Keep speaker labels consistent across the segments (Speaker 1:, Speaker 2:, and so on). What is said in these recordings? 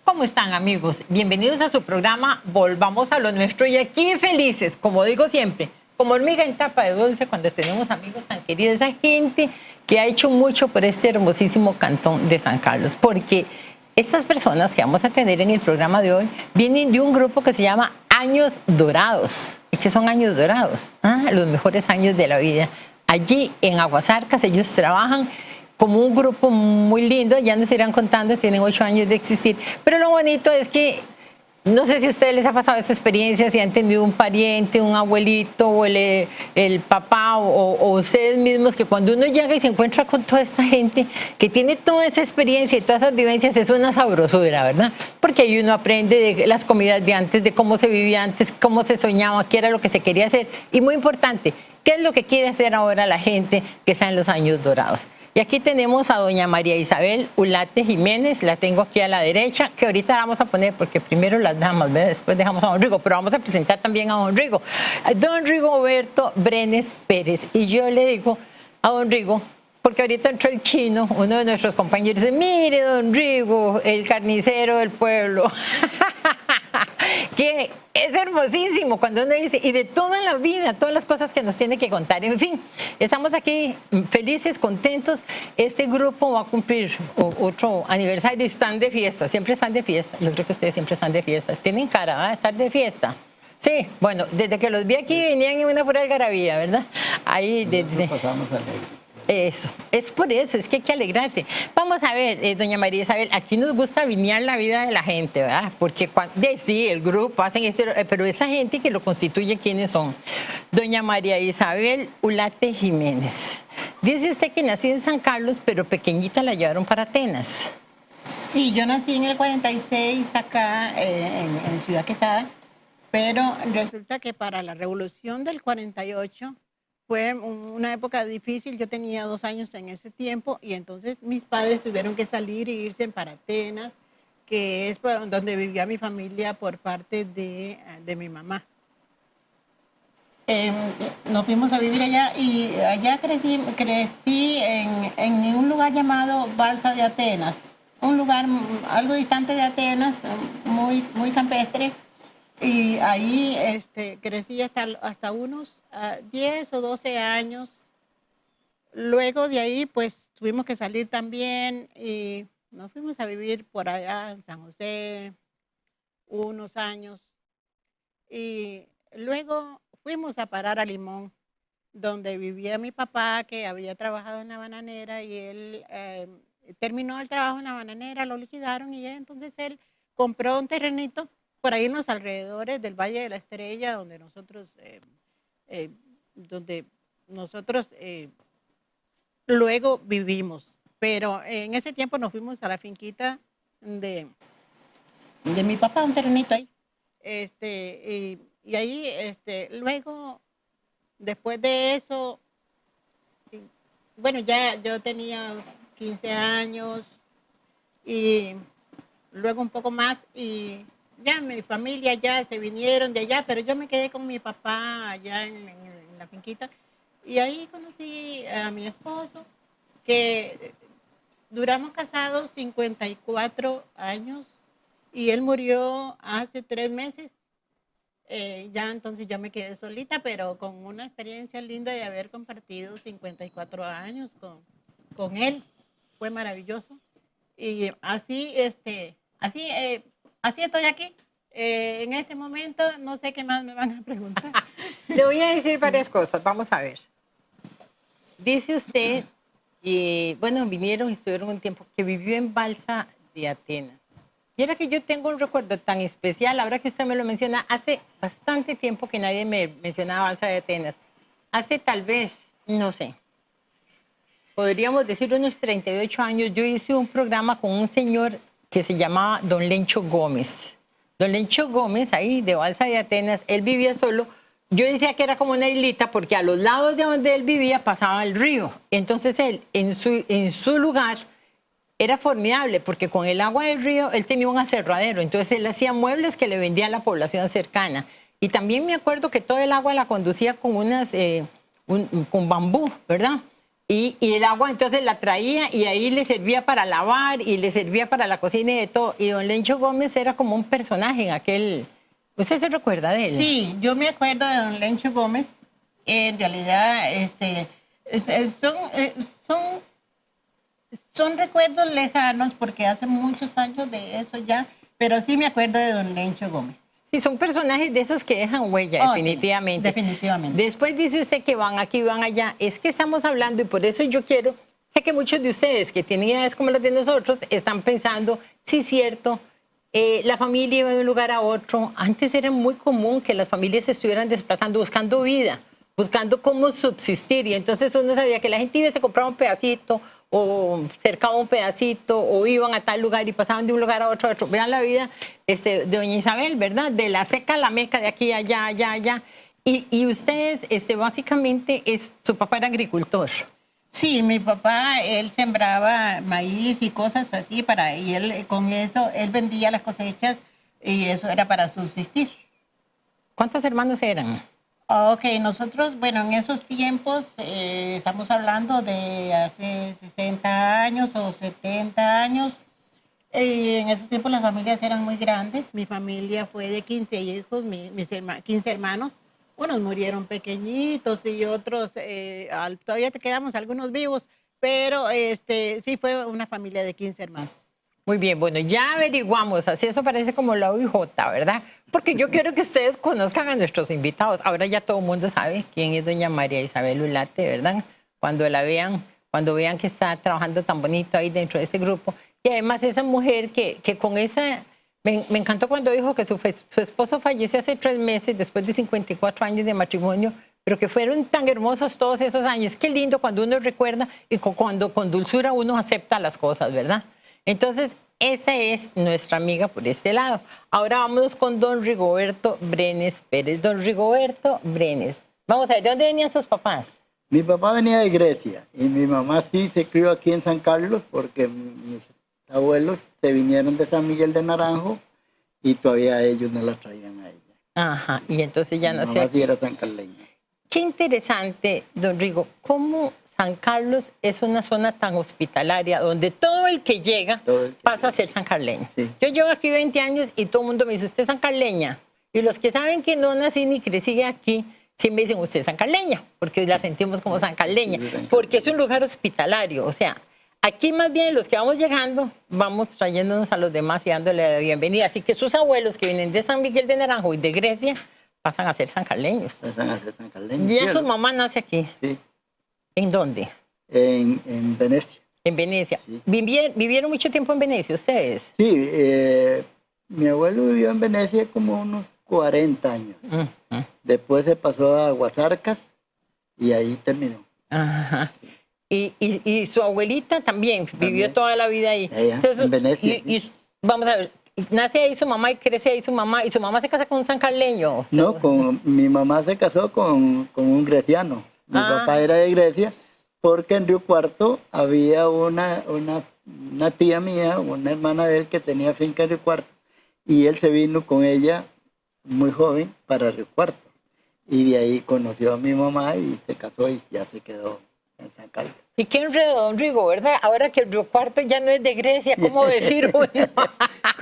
Speaker 1: ¿Cómo están, amigos? Bienvenidos a su programa Volvamos a lo Nuestro, y aquí felices, como digo siempre, como hormiga en tapa de dulce, cuando tenemos amigos tan queridos, esa gente que ha hecho mucho por este hermosísimo cantón de San Carlos, porque estas personas que vamos a tener en el programa de hoy vienen de un grupo que se llama Años Dorados. ¿Y qué son Años Dorados? Los mejores años de la vida. Allí en Aguasarcas ellos trabajan como un grupo muy lindo, ya nos irán contando, tienen 8 años de existir, pero lo bonito es que, no sé si a ustedes les ha pasado esa experiencia, si han tenido un pariente, un abuelito, o el papá, o ustedes mismos, que cuando uno llega y se encuentra con toda esta gente que tiene toda esa experiencia y todas esas vivencias, es una sabrosura, ¿verdad? Porque ahí uno aprende de las comidas de antes, de cómo se vivía antes, cómo se soñaba, qué era lo que se quería hacer, y muy importante, qué es lo que quiere hacer ahora la gente que está en los años dorados. Y aquí tenemos a doña María Isabel Ulate Jiménez, la tengo aquí a la derecha, que ahorita la vamos a poner, porque primero las damas, ¿verdad? Después dejamos a don Rigo, pero vamos a presentar también a don Rigo. Don Rigoberto Brenes Pérez. Y yo le digo a don Rigo, porque ahorita entró el chino, uno de nuestros compañeros, dice, mire don Rigo, el carnicero del pueblo. Que es hermosísimo cuando uno dice, y de toda la vida, todas las cosas que nos tiene que contar. En fin, estamos aquí felices, contentos. Este grupo va a cumplir otro aniversario y están de fiesta, siempre están de fiesta. Yo creo que ustedes siempre están de fiesta. Tienen cara, ¿verdad? Estar de fiesta. Sí, bueno, desde que los vi aquí venían en una pura algarabía, ¿verdad? Ahí desde...
Speaker 2: Pasamos alegre.
Speaker 1: Eso, es por eso, es que hay que alegrarse. Vamos a ver, doña María Isabel, aquí nos gusta vinear la vida de la gente, ¿verdad? Porque sí, el grupo hacen eso, pero esa gente que lo constituye, ¿quiénes son? Doña María Isabel Ulate Jiménez. Dice usted que nació en San Carlos, pero pequeñita la llevaron para Atenas.
Speaker 3: Sí, yo nací en el 46 acá en Ciudad Quesada, pero resulta que para la revolución del 48 fue una época difícil. Yo tenía 2 años en ese tiempo y entonces mis padres tuvieron que salir e irse para Atenas, que es donde vivía mi familia por parte de mi mamá. Nos fuimos a vivir allá y allá crecí en un lugar llamado Balsa de Atenas, un lugar algo distante de Atenas, muy campestre. Y ahí crecí hasta unos 10 o 12 años. Luego de ahí, pues tuvimos que salir también y nos fuimos a vivir por allá en San José unos años. Y luego fuimos a parar a Limón, donde vivía mi papá, que había trabajado en la bananera, y él terminó el trabajo en la bananera, lo liquidaron y entonces él compró un terrenito por ahí en los alrededores del Valle de la Estrella, donde nosotros luego vivimos. Pero en ese tiempo nos fuimos a la finquita de mi papá, un terrenito ahí. Y ahí, luego, después de eso, bueno, ya yo tenía 15 años y luego un poco más, y ya mi familia ya se vinieron de allá, pero yo me quedé con mi papá allá en la finquita, y ahí conocí a mi esposo, que duramos casados 54 años y él murió hace 3 meses. Ya entonces yo me quedé solita, pero con una experiencia linda de haber compartido 54 años con él. Fue maravilloso. Y así, así estoy aquí. En este momento no sé qué más me van a preguntar.
Speaker 1: Le voy a decir varias cosas, vamos a ver. Dice usted, bueno, vinieron y estuvieron un tiempo, que vivió en Balsa de Atenas. Y era que yo tengo un recuerdo tan especial, ahora que usted me lo menciona, hace bastante tiempo que nadie me mencionaba Balsa de Atenas. Hace tal vez, no sé, podríamos decir unos 38 años, yo hice un programa con un señor que se llamaba Don Lencho Gómez. Don Lencho Gómez, ahí de Balsa de Atenas, él vivía solo. Yo decía que era como una islita porque a los lados de donde él vivía pasaba el río. Entonces él, en su lugar, era formidable porque con el agua del río él tenía un aserradero. Entonces él hacía muebles que le vendía a la población cercana. Y también me acuerdo que todo el agua la conducía con con bambú, ¿verdad? Y el agua entonces la traía y ahí le servía para lavar y le servía para la cocina y de todo. Y don Lencho Gómez era como un personaje en aquel... ¿Usted se recuerda de él?
Speaker 3: Sí, yo me acuerdo de don Lencho Gómez. En realidad, son, son recuerdos lejanos porque hace muchos años de eso ya, pero sí me acuerdo de don Lencho Gómez.
Speaker 1: Sí, son personajes de esos que dejan huella,
Speaker 3: Oh, sí,
Speaker 1: definitivamente.
Speaker 3: definitivamente.
Speaker 1: Después dice usted que van aquí, van allá. Es que estamos hablando y por eso yo quiero, sé que muchos de ustedes que tienen ideas como las de nosotros están pensando, sí, cierto, la familia iba de un lugar a otro. Antes era muy común que las familias se estuvieran desplazando, buscando vida, buscando cómo subsistir. Y entonces uno sabía que la gente iba y se compraba un pedacito o cercaba un pedacito o iban a tal lugar y pasaban de un lugar a otro. Vean la vida de doña Isabel, ¿verdad? De la seca a la meca, de aquí allá, allá, allá. Y ustedes, básicamente, su papá era agricultor.
Speaker 3: Sí, mi papá, él sembraba maíz y cosas así y él con eso, él vendía las cosechas y eso era para subsistir.
Speaker 1: ¿Cuántos hermanos eran?
Speaker 3: Ok, nosotros, bueno, en esos tiempos, estamos hablando de hace 60 años o 70 años, y en esos tiempos las familias eran muy grandes. Mi familia fue de 15 hijos, 15 hermanos. Unos murieron pequeñitos y otros, todavía te quedamos algunos vivos, pero sí fue una familia de 15 hermanos.
Speaker 1: Muy bien, bueno, ya averiguamos, así eso parece como la OIJ, ¿verdad? Porque yo quiero que ustedes conozcan a nuestros invitados. Ahora ya todo el mundo sabe quién es doña María Isabel Ulate, ¿verdad? Cuando la vean, cuando vean que está trabajando tan bonito ahí dentro de ese grupo. Y además esa mujer que con esa... Me encantó cuando dijo que su esposo falleció hace 3 meses, después de 54 años de matrimonio, pero que fueron tan hermosos todos esos años. Qué lindo cuando uno recuerda y cuando con dulzura uno acepta las cosas, ¿verdad? Entonces, esa es nuestra amiga por este lado. Ahora vámonos con don Rigoberto Brenes Pérez. Don Rigoberto Brenes. Vamos a ver, ¿de dónde venían sus papás?
Speaker 2: Mi papá venía de Grecia y mi mamá sí se crió aquí en San Carlos porque mis abuelos se vinieron de San Miguel de Naranjo y todavía ellos no la traían a ella.
Speaker 1: Ajá, y entonces ya
Speaker 2: Mi
Speaker 1: nació
Speaker 2: mamá
Speaker 1: aquí.
Speaker 2: sí era sancarleña.
Speaker 1: Qué interesante, don Rigo, cómo San Carlos es una zona tan hospitalaria donde todo el que llega pasa a ser sancarleño.
Speaker 2: Sí.
Speaker 1: Yo llevo aquí 20 años y todo el mundo me dice, ¿usted es sancarleña? Y los que saben que no nací ni crecí aquí, sí me dicen, usted es sancarleña, porque la sentimos como sancarleña, porque es un lugar hospitalario. O sea, aquí más bien los que vamos llegando, vamos trayéndonos a los demás y dándole la bienvenida. Así que sus abuelos que vienen de San Miguel de Naranjo y de Grecia, pasan a ser sancarleños.
Speaker 2: Pasan a ser sancarleños.
Speaker 1: Ya su mamá nace aquí.
Speaker 2: Sí.
Speaker 1: ¿En dónde?
Speaker 2: En Venecia.
Speaker 1: En Venecia.
Speaker 2: Sí.
Speaker 1: ¿Vivieron mucho tiempo en Venecia ustedes?
Speaker 2: Sí, mi abuelo vivió en Venecia como unos 40 años. Después se pasó a Guasarcas y ahí terminó.
Speaker 1: Ajá. Y su abuelita también vivió toda la vida ahí.
Speaker 2: Ella, en Venecia.
Speaker 1: Y vamos a ver, nace ahí su mamá y crece ahí su mamá, y su mamá se casa con un sancarleño.
Speaker 2: No, mi mamá se casó con un greciano. Mi papá era de Grecia porque en Río Cuarto había una tía mía, una hermana de él que tenía finca en Río Cuarto y él se vino con ella muy joven para Río Cuarto. Y de ahí conoció a mi mamá y se casó y ya se quedó en San Carlos.
Speaker 1: Y qué enredo, don Rigo, ¿verdad? Ahora que el Río Cuarto ya no es de Grecia, ¿cómo decir uno?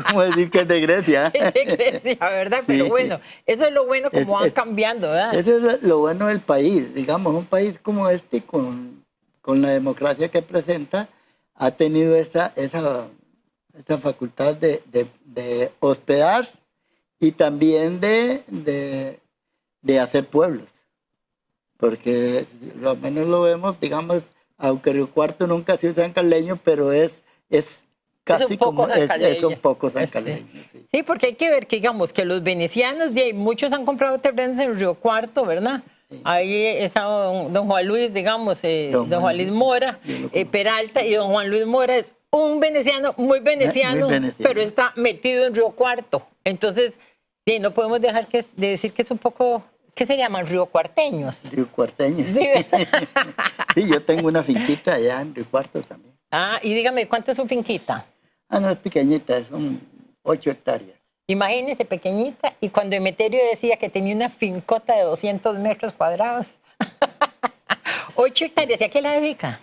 Speaker 2: ¿Cómo decir que es de Grecia?
Speaker 1: Es de Grecia, ¿verdad? Pero
Speaker 2: Sí.
Speaker 1: bueno, eso es lo bueno como van cambiando, ¿verdad?
Speaker 2: Eso es lo bueno del país. Digamos, un país como este, con la democracia que presenta, ha tenido esa facultad de hospedar y también de hacer pueblos. Porque lo menos lo vemos, digamos, aunque Río Cuarto nunca ha sido sancarleño, pero es casi
Speaker 1: un poco
Speaker 2: como
Speaker 1: sancarleño.
Speaker 2: es un poco sancarleño. Sí.
Speaker 1: Sí, porque hay que ver que, digamos, que los venecianos, muchos han comprado terrenos en Río Cuarto, ¿verdad? Sí. Ahí está don Juan Luis, digamos, don Juan Luis Mora, Peralta, y don Juan Luis Mora es un veneciano, muy veneciano, pero está metido en Río Cuarto. Entonces, no podemos dejar de decir que es un poco... ¿Qué se llaman? ¿Río Cuarteños?
Speaker 2: Río Cuarteños.
Speaker 1: Sí,
Speaker 2: sí, yo tengo una finquita allá en Río Cuarto también.
Speaker 1: Ah, y dígame, ¿cuánto es su finquita?
Speaker 2: Ah, no, es pequeñita, son 8 hectáreas.
Speaker 1: Imagínese, pequeñita, y cuando Emeterio decía que tenía una fincota de 200 metros cuadrados. 8 hectáreas, ¿y a qué la dedica?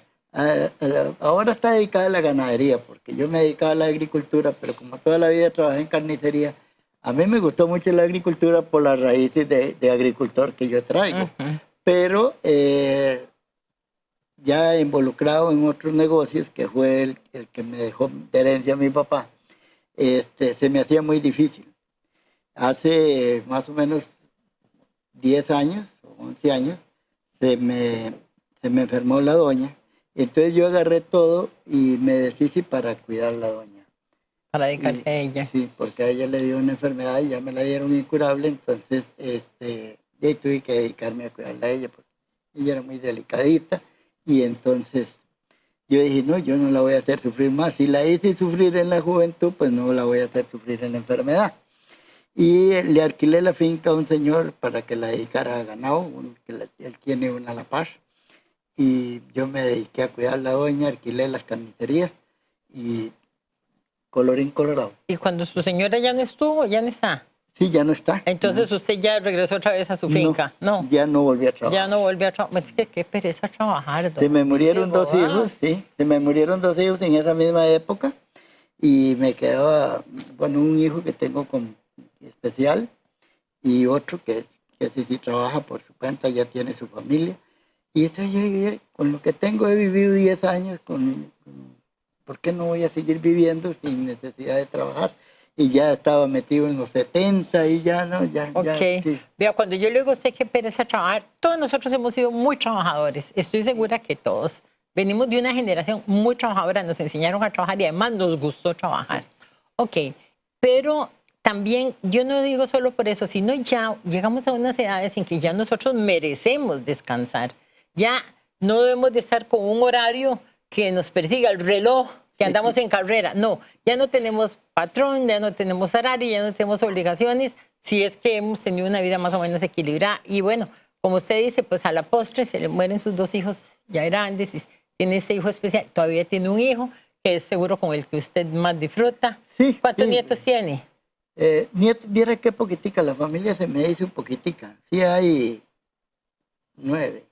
Speaker 2: Ahora está dedicada a la ganadería, porque yo me dedicaba a la agricultura, pero como toda la vida trabajé en carnicería, a mí me gustó mucho la agricultura por las raíces de agricultor que yo traigo. Pero ya involucrado en otros negocios, que fue el que me dejó de herencia a mi papá, se me hacía muy difícil. Hace más o menos 10 años o 11 años se me enfermó la doña. Entonces yo agarré todo y me deshice para cuidar a la doña.
Speaker 1: Para dedicarse a ella.
Speaker 2: Sí, porque a ella le dio una enfermedad y ya me la dieron incurable, entonces yo tuve que dedicarme a cuidarla a ella, porque ella era muy delicadita, y entonces yo dije, no, yo no la voy a hacer sufrir más. Si la hice sufrir en la juventud, pues no la voy a hacer sufrir en la enfermedad. Y le alquilé la finca a un señor para que la dedicara a ganado, él tiene una a la par. Y yo me dediqué a cuidar a la doña, alquilé las carnicerías y colorín colorado.
Speaker 1: ¿Y cuando su señora ya no estuvo, ya no está?
Speaker 2: Sí, ya no está.
Speaker 1: Entonces usted ya regresó otra vez a su finca, ¿no?
Speaker 2: Ya no volví a trabajar.
Speaker 1: Ya no volvió a trabajar. Es que qué pereza trabajar,
Speaker 2: Se me murieron dos hijos, sí. Se me murieron 2 hijos en esa misma época. Y me quedó, bueno, un hijo que tengo con especial y otro que sí trabaja por su cuenta, ya tiene su familia. Y entonces yo, con lo que tengo, he vivido 10 años, ¿por qué no voy a seguir viviendo sin necesidad de trabajar? Y ya estaba metido en los 70 y ya no, ya. Sí.
Speaker 1: Vea, cuando yo luego sé que pereza trabajar, todos nosotros hemos sido muy trabajadores. Estoy segura que todos venimos de una generación muy trabajadora, nos enseñaron a trabajar y además nos gustó trabajar. Ok, pero también yo no digo solo por eso, sino ya llegamos a unas edades en que ya nosotros merecemos descansar. Ya no debemos de estar con un horario que nos persiga el reloj, que andamos en carrera. No, ya no tenemos patrón, ya no tenemos horario, ya no tenemos obligaciones, si es que hemos tenido una vida más o menos equilibrada. Y bueno, como usted dice, pues a la postre se le mueren sus 2 hijos ya grandes, y tiene ese hijo especial, todavía tiene un hijo que es seguro con el que usted más disfruta.
Speaker 2: Sí.
Speaker 1: ¿Cuántos nietos tiene?
Speaker 2: Nietos, viera qué poquitica, la familia se me hizo poquitica. Sí hay 9,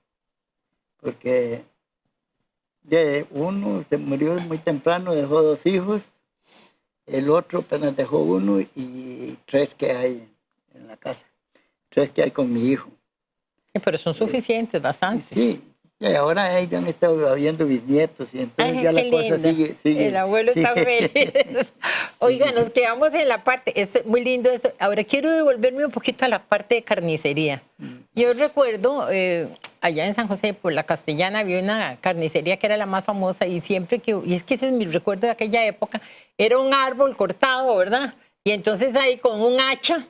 Speaker 2: porque uno se murió muy temprano, dejó 2 hijos, el otro apenas dejó 1 y 3 que hay en la casa, 3 que hay con mi hijo.
Speaker 1: Pero son suficientes, bastante.
Speaker 2: Sí, y ahora ahí han estado habiendo bisnietos y entonces ya la cosa sigue.
Speaker 1: El abuelo está feliz. Oiga, nos quedamos en la parte, es muy lindo eso. Ahora quiero devolverme un poquito a la parte de carnicería. Yo recuerdo, allá en San José, por la Castellana, había una carnicería que era la más famosa y siempre y es que ese es mi recuerdo de aquella época, era un árbol cortado, ¿verdad? Y entonces ahí con un hacha,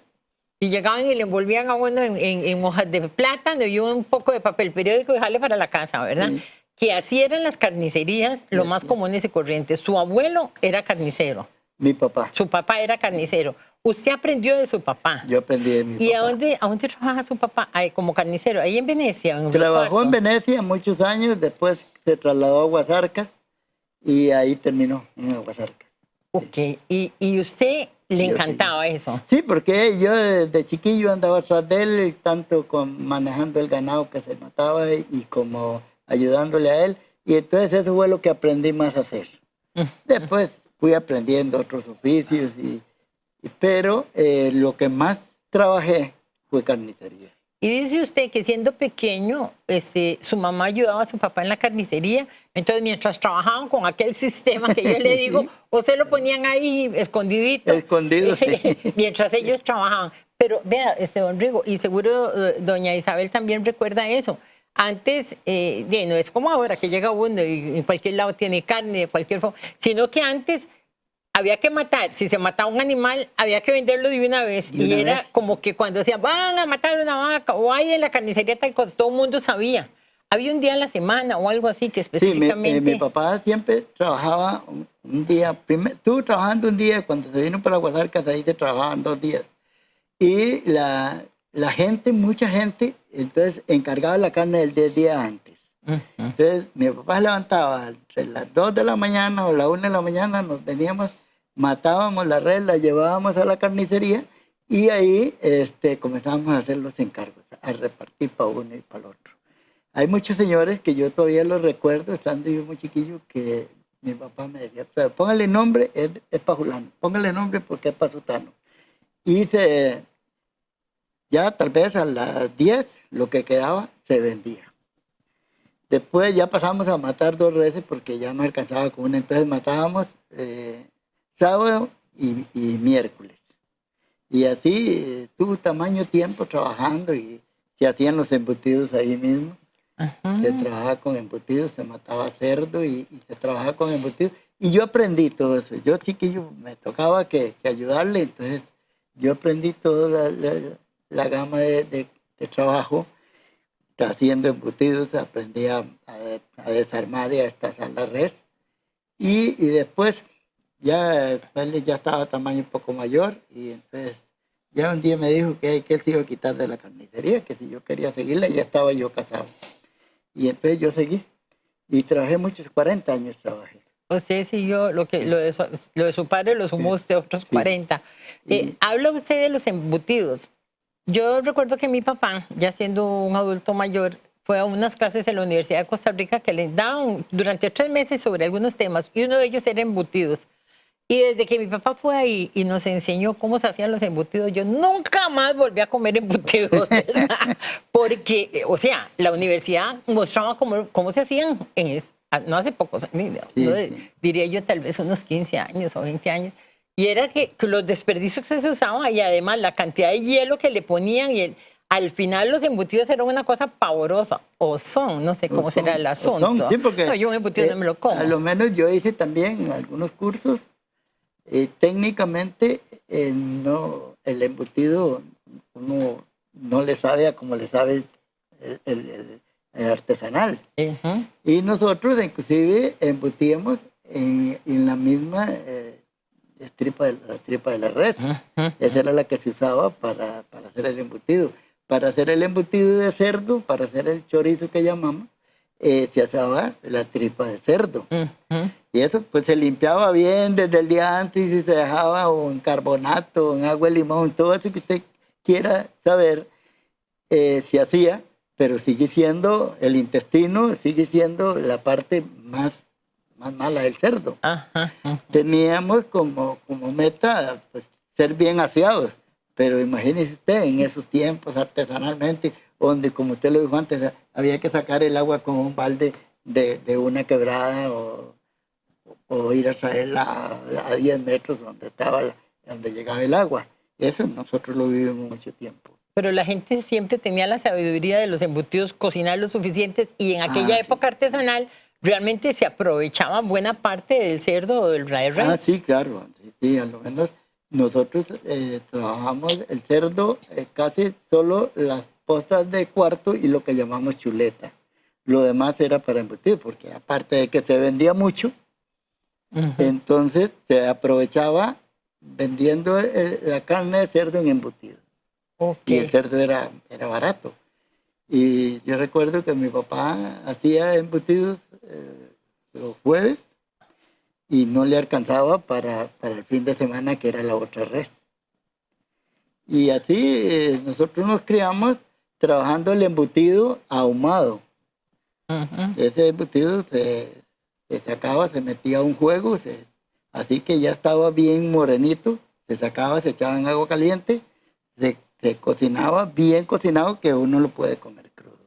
Speaker 1: y llegaban y le envolvían a uno en hojas de plátano y un poco de papel periódico y dejarle para la casa, ¿verdad? Sí. Que así eran las carnicerías, lo más comunes y corrientes. Su abuelo era carnicero.
Speaker 2: Mi papá.
Speaker 1: Su papá era carnicero. Usted aprendió de su papá.
Speaker 2: Yo aprendí de mi papá.
Speaker 1: ¿Y a dónde trabaja su papá? Ahí, como carnicero, ahí en Venecia.
Speaker 2: Trabajó en Venecia muchos años, después se trasladó a Aguasarcas y ahí terminó en Aguasarcas.
Speaker 1: Ok, ¿y usted le encantaba eso?
Speaker 2: Sí, porque yo desde chiquillo andaba atrás de él, tanto manejando el ganado que se mataba y como ayudándole a él. Y entonces eso fue lo que aprendí más a hacer. Después fui aprendiendo otros oficios, pero lo que más trabajé fue carnicería.
Speaker 1: Y dice usted que siendo pequeño, su mamá ayudaba a su papá en la carnicería, entonces mientras trabajaban con aquel sistema que yo le digo, usted lo ponían ahí escondidito.
Speaker 2: Escondido, sí.
Speaker 1: Mientras ellos trabajaban. Pero vea, don Rigo, y seguro doña Isabel también recuerda eso. Antes, no es como ahora que llega uno y en cualquier lado tiene carne de cualquier forma, sino que antes había que matar, si se mataba un animal, había que venderlo de una vez. Y era como que cuando decían, van a matar una vaca, o hay en la carnicería tal cosa, todo el mundo sabía. Había un día a la semana o algo así que específicamente...
Speaker 2: Sí, mi papá siempre trabajaba un día, estuvo trabajando un día, cuando se vino para Aguasarcas, ahí se trabajaban 2 días. Y la gente, mucha gente, entonces encargaba la carne del 10 días antes. Entonces mi papá se levantaba entre las 2 de la mañana o la 1 de la mañana, nos veníamos, matábamos la res, la llevábamos a la carnicería y ahí comenzábamos a hacer los encargos, a repartir para uno y para el otro. Hay muchos señores que yo todavía los recuerdo, estando yo muy chiquillo, que mi papá me decía, o sea, póngale nombre, es para fulano, póngale nombre porque es para sutano. Y ya tal vez a las 10 lo que quedaba se vendía. Después ya pasamos a matar 2 veces porque ya no alcanzaba con una, entonces matábamos sábado y miércoles. Y así tuvo tamaño tiempo trabajando y se hacían los embutidos ahí mismo.
Speaker 1: Ajá.
Speaker 2: Se trabajaba con embutidos, se mataba cerdo y se trabajaba con embutidos. Y yo aprendí todo eso. Yo chiquillo me tocaba que ayudarle, entonces yo aprendí toda la gama de trabajo haciendo embutidos, aprendí a desarmar y a destazar la res. Y después ya él ya estaba a tamaño un poco mayor y entonces ya un día me dijo que él se iba a quitar de la carnicería, que si yo quería seguirla, ya estaba yo casado. Y entonces yo seguí y trabajé muchos, 40 años trabajé.
Speaker 1: Usted siguió lo de su padre, lo sumó usted otros
Speaker 2: Sí.
Speaker 1: 40. Habla usted de los embutidos. Yo recuerdo que mi papá, ya siendo un adulto mayor, fue a unas clases en la Universidad de Costa Rica que les daban durante 3 meses sobre algunos temas y uno de ellos era embutidos. Y desde que mi papá fue ahí y nos enseñó cómo se hacían los embutidos, yo nunca más volví a comer embutidos, ¿verdad? Porque, o sea, la universidad mostraba cómo se hacían no hace pocos años,
Speaker 2: Sí.
Speaker 1: diría yo tal vez unos 15 años o 20 años. Y era que los desperdicios que se usaban y además la cantidad de hielo que le ponían y al final los embutidos eran una cosa pavorosa, o son, no sé cómo será el asunto.
Speaker 2: Sí, porque
Speaker 1: No, yo un embutido no me lo como.
Speaker 2: a lo menos yo hice también algunos cursos. Técnicamente, el embutido uno no le sabe a como le sabe el artesanal.
Speaker 1: Ujú.
Speaker 2: Y nosotros inclusive embutíamos en la misma la tripa de la red.
Speaker 1: Ujú.
Speaker 2: Esa era la que se usaba para hacer el embutido. Para hacer el embutido de cerdo, para hacer el chorizo que llamamos, se usaba la tripa de cerdo.
Speaker 1: Ujú.
Speaker 2: Y eso pues se limpiaba bien desde el día antes y se dejaba o en carbonato, en agua de limón, todo eso que usted quiera saber se hacía, pero sigue siendo el intestino, sigue siendo la parte más mala del cerdo.
Speaker 1: Ajá, ajá.
Speaker 2: Teníamos como meta pues, ser bien aseados, pero imagínese usted en esos tiempos artesanalmente, donde como usted lo dijo antes, había que sacar el agua con un balde de una quebrada o ir a traerla a 10 metros donde llegaba el agua. Eso nosotros lo vivimos mucho tiempo.
Speaker 1: Pero la gente siempre tenía la sabiduría de los embutidos, cocinar lo suficientes y en aquella
Speaker 2: Sí.
Speaker 1: época artesanal realmente se aprovechaba buena parte del cerdo o del res.
Speaker 2: Sí, claro. Sí, a lo menos nosotros trabajamos el cerdo casi solo las postas de cuarto y lo que llamamos chuleta. Lo demás era para embutir, porque aparte de que se vendía mucho,
Speaker 1: Ujú.
Speaker 2: entonces se aprovechaba vendiendo la carne de cerdo en embutido.
Speaker 1: Ok.
Speaker 2: Y el cerdo era barato. Y yo recuerdo que mi papá hacía embutidos los jueves y no le alcanzaba para el fin de semana, que era la otra res. Y así nosotros nos criamos trabajando el embutido ahumado.
Speaker 1: Ujú.
Speaker 2: Ese embutido se sacaba, se metía a un juego, así que ya estaba bien morenito, se sacaba, se echaba en agua caliente, se cocinaba bien cocinado, que uno lo puede comer crudo.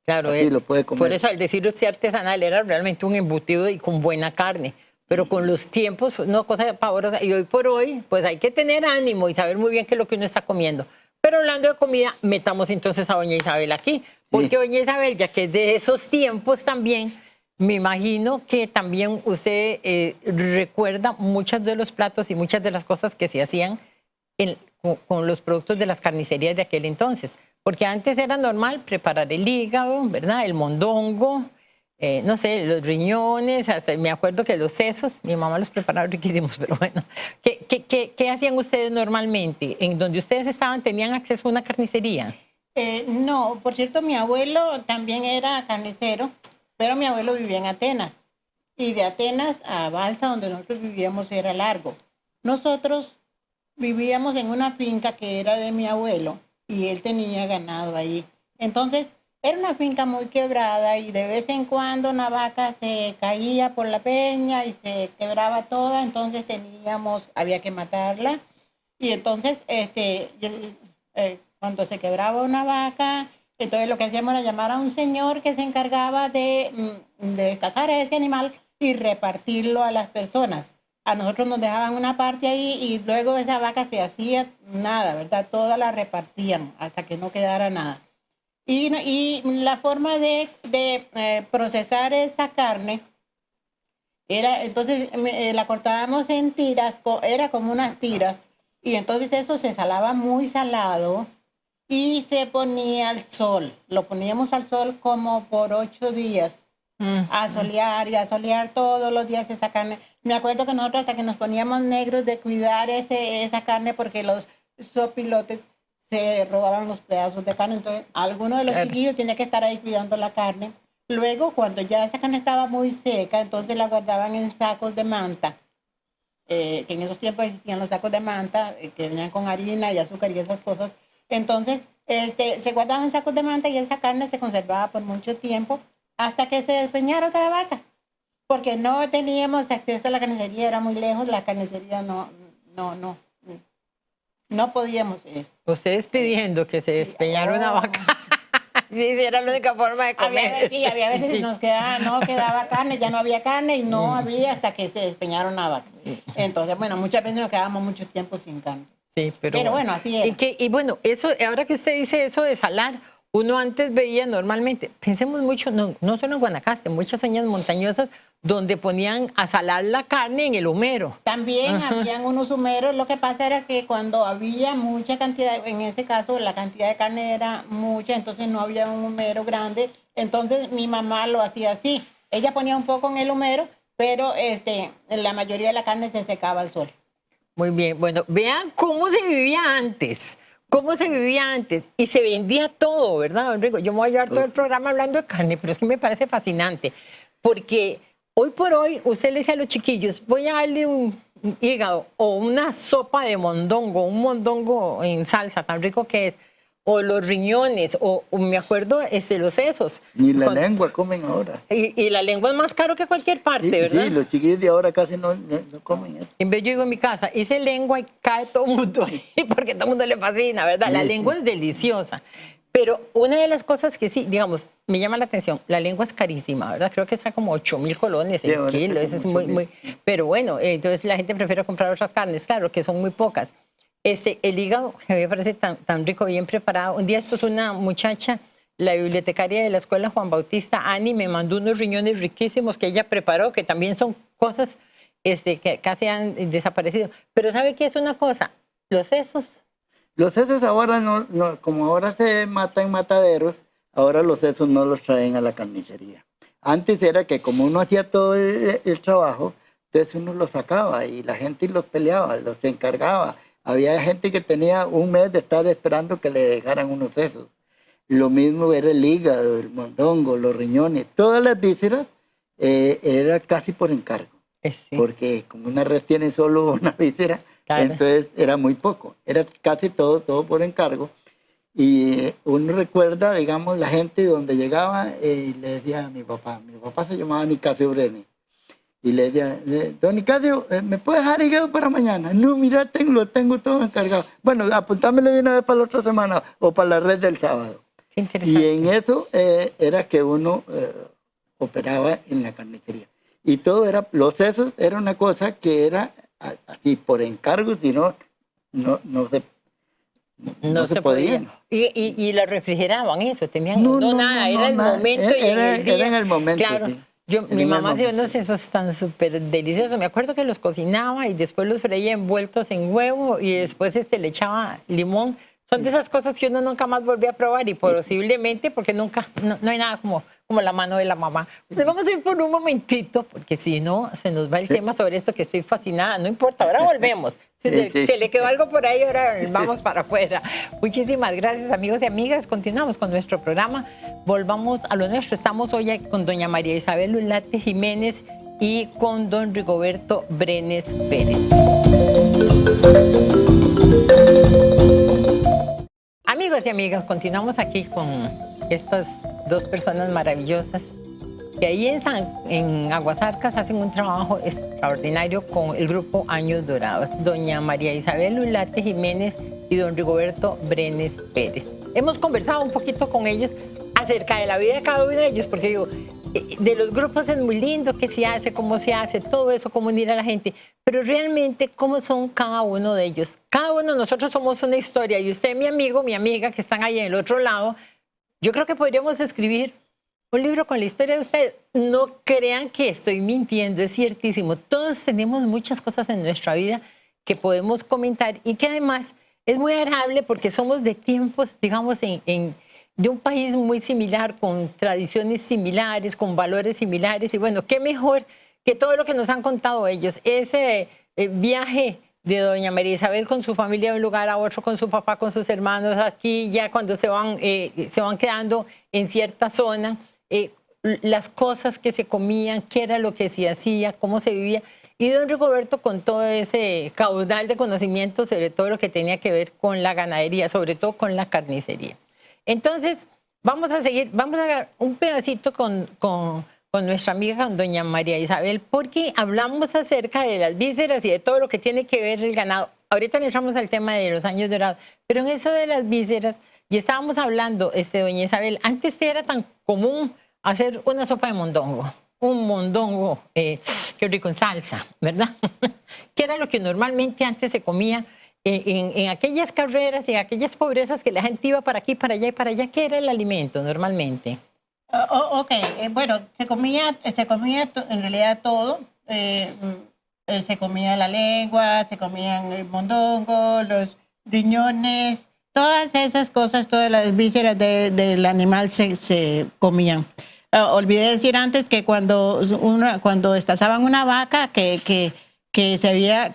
Speaker 1: Claro,
Speaker 2: Así lo puede comer.
Speaker 1: por eso al decir usted artesanal era realmente un embutido y con buena carne. Pero con los tiempos, una cosa pavorosa. Y hoy por hoy, pues hay que tener ánimo y saber muy bien qué es lo que uno está comiendo. Pero hablando de comida, metamos entonces a doña Isabel aquí. Porque
Speaker 2: Sí.
Speaker 1: doña Isabel, ya que es de esos tiempos también, me imagino que también usted recuerda muchos de los platos y muchas de las cosas que se hacían con los productos de las carnicerías de aquel entonces. Porque antes era normal preparar el hígado, ¿verdad? El mondongo, no sé, los riñones, me acuerdo que los sesos, mi mamá los preparaba riquísimos, pero bueno. ¿Qué hacían ustedes normalmente? ¿En donde ustedes estaban tenían acceso a una carnicería?
Speaker 3: No, por cierto, mi abuelo también era carnicero, pero mi abuelo vivía en Atenas. Y de Atenas a Balsa, donde nosotros vivíamos, era largo. Nosotros vivíamos en una finca que era de mi abuelo y él tenía ganado ahí. Entonces, era una finca muy quebrada y de vez en cuando una vaca se caía por la peña y se quebraba toda, entonces había que matarla. Y entonces, cuando se quebraba una vaca, entonces lo que hacíamos era llamar a un señor que se encargaba de cazar a ese animal y repartirlo a las personas. A nosotros nos dejaban una parte ahí y luego esa vaca se hacía nada, ¿verdad? Toda la repartían hasta que no quedara nada. Y la forma de procesar esa carne era, entonces la cortábamos en tiras, era como unas tiras, y entonces eso se salaba muy salado y se ponía al sol. Lo poníamos al sol como por 8 días, a solear y a solear todos los días esa carne. Me acuerdo que nosotros hasta que nos poníamos negros de cuidar esa carne porque los sopilotes se robaban los pedazos de carne, entonces alguno de los chiquillos tenía que estar ahí cuidando la carne. Luego, cuando ya esa carne estaba muy seca, entonces la guardaban en sacos de manta, que en esos tiempos existían los sacos de manta, que venían con harina y azúcar y esas cosas. Entonces, se guardaban en sacos de manta y esa carne se conservaba por mucho tiempo hasta que se despeñara otra vaca, porque no teníamos acceso a la carnicería, era muy lejos, la carnicería no podíamos ir.
Speaker 1: Ustedes pidiendo que se despeñara una vaca. Sí, era la única forma de comer.
Speaker 3: Había veces sí. Nos quedaba, no quedaba carne, ya no había carne y no había hasta que se despeñara una vaca. Entonces, bueno, muchas veces nos quedábamos mucho tiempo sin carne.
Speaker 1: Sí,
Speaker 3: pero bueno, así era.
Speaker 1: Y bueno, eso, ahora que usted dice eso de salar, uno antes veía normalmente, pensemos mucho, no solo en Guanacaste, muchas zonas montañosas donde ponían a salar la carne en el humero.
Speaker 3: También habían unos humeros, lo que pasa era que cuando había mucha cantidad, en ese caso la cantidad de carne era mucha, entonces no había un humero grande, entonces mi mamá lo hacía así, ella ponía un poco en el humero, pero la mayoría de la carne se secaba al sol.
Speaker 1: Muy bien, bueno, vean cómo se vivía antes. ¿Cómo se vivía antes? Y se vendía todo, ¿verdad, don Rigo? Yo me voy a llevar todo el programa hablando de carne, pero es que me parece fascinante. Porque hoy por hoy, usted le dice a los chiquillos, voy a darle un hígado o una sopa de mondongo, un mondongo en salsa, tan rico que es, o los riñones, o me acuerdo, los sesos.
Speaker 2: Ni la lengua comen ahora.
Speaker 1: Y la lengua es más caro que cualquier parte,
Speaker 2: sí,
Speaker 1: ¿verdad?
Speaker 2: Sí, los chiquillos de ahora casi no comen eso.
Speaker 1: En vez yo digo en mi casa, hice lengua y cae todo el mundo ahí, porque todo el mundo le fascina, ¿verdad? La lengua es deliciosa. Pero una de las cosas que sí, digamos, me llama la atención, la lengua es carísima, ¿verdad? Creo que está como 8,000 colones el kilo, eso es muy... Pero bueno, entonces la gente prefiere comprar otras carnes, claro, que son muy pocas. El hígado, que me parece tan rico, bien preparado. Un día esto es una muchacha, la bibliotecaria de la escuela Juan Bautista, Ani, me mandó unos riñones riquísimos que ella preparó, que también son cosas que casi han desaparecido. Pero ¿sabe qué es una cosa? Los sesos.
Speaker 2: Los sesos ahora como ahora se matan en mataderos, ahora los sesos no los traen a la carnicería. Antes era que como uno hacía todo el trabajo, entonces uno los sacaba y la gente los peleaba, los encargaba. Había gente que tenía un mes de estar esperando que le dejaran unos sesos. Lo mismo era el hígado, el mondongo, los riñones, todas las vísceras era casi por encargo. Sí. Porque como una res tiene solo una víscera, claro. Entonces era muy poco. Era casi todo por encargo. Y uno recuerda, digamos, la gente donde llegaba y le decía a mi papá se llamaba Nicasio Brenes. Y le decía, don Nicasio, ¿me puede dejar hígado para mañana? No, mira, lo tengo todo encargado. Bueno, apuntámelo de una vez para la otra semana o para la red del sábado.
Speaker 1: Qué interesante.
Speaker 2: Y en eso era que uno operaba en la carnicería. Y todo los sesos era una cosa que era así por encargo, si no se podía.
Speaker 1: Y la refrigeraban eso, tenían nada, era el momento y en el día.
Speaker 2: Era en el momento,
Speaker 1: claro.
Speaker 2: Sí.
Speaker 1: Mi mamá hacía unos sesos tan súper deliciosos. Me acuerdo que los cocinaba y después los freía envueltos en huevo y después le echaba limón. Son de esas cosas que uno nunca más volvió a probar y posiblemente porque no hay nada como la mano de la mamá. Pues vamos a ir por un momentito porque si no se nos va el tema sobre esto que estoy fascinada. No importa, ahora volvemos. Se le quedó algo por ahí, ahora vamos para afuera. Muchísimas gracias, amigos y amigas. Continuamos con nuestro programa. Volvamos a lo nuestro. Estamos hoy con doña María Isabel Ulate Jiménez y con don Rigoberto Brenes Pérez. Amigos y amigas, continuamos aquí con estos dos personas maravillosas que ahí en Aguasarcas hacen un trabajo extraordinario con el grupo Años Dorados, doña María Isabel Ulate Jiménez y don Rigoberto Brenes Pérez. Hemos conversado un poquito con ellos acerca de la vida de cada uno de ellos, porque digo, de los grupos es muy lindo qué se hace, cómo se hace, todo eso, cómo unir a la gente, pero realmente cómo son cada uno de ellos. Cada uno de nosotros somos una historia y usted, mi amigo, mi amiga que están ahí en el otro lado, yo creo que podríamos escribir un libro con la historia de ustedes. No crean que estoy mintiendo, es ciertísimo. Todos tenemos muchas cosas en nuestra vida que podemos comentar y que además es muy agradable porque somos de tiempos, digamos, de un país muy similar, con tradiciones similares, con valores similares. Y bueno, qué mejor que todo lo que nos han contado ellos. Ese viaje de doña María Isabel con su familia de un lugar a otro, con su papá, con sus hermanos, aquí ya cuando se van quedando en cierta zona, las cosas que se comían, qué era lo que se hacía, cómo se vivía. Y don Rigoberto con todo ese caudal de conocimiento sobre todo lo que tenía que ver con la ganadería, sobre todo con la carnicería. Entonces, vamos a dar un pedacito con nuestra amiga, con doña María Isabel, porque hablamos acerca de las vísceras y de todo lo que tiene que ver el ganado. Ahorita entramos al tema de los Años Dorados, pero en eso de las vísceras, y estábamos hablando, doña Isabel, antes era tan común hacer una sopa de mondongo, un mondongo, qué rico en salsa, ¿verdad? Que era lo que normalmente antes se comía en aquellas carreras, en aquellas pobrezas que la gente iba para aquí, para allá y para allá. ¿Qué era el alimento normalmente?
Speaker 3: Bueno, se comía en realidad todo. Se comía la lengua, se comían el mondongo, los riñones, todas esas cosas, todas las vísceras del animal se comían. Olvidé decir antes que cuando destazaban una vaca que se había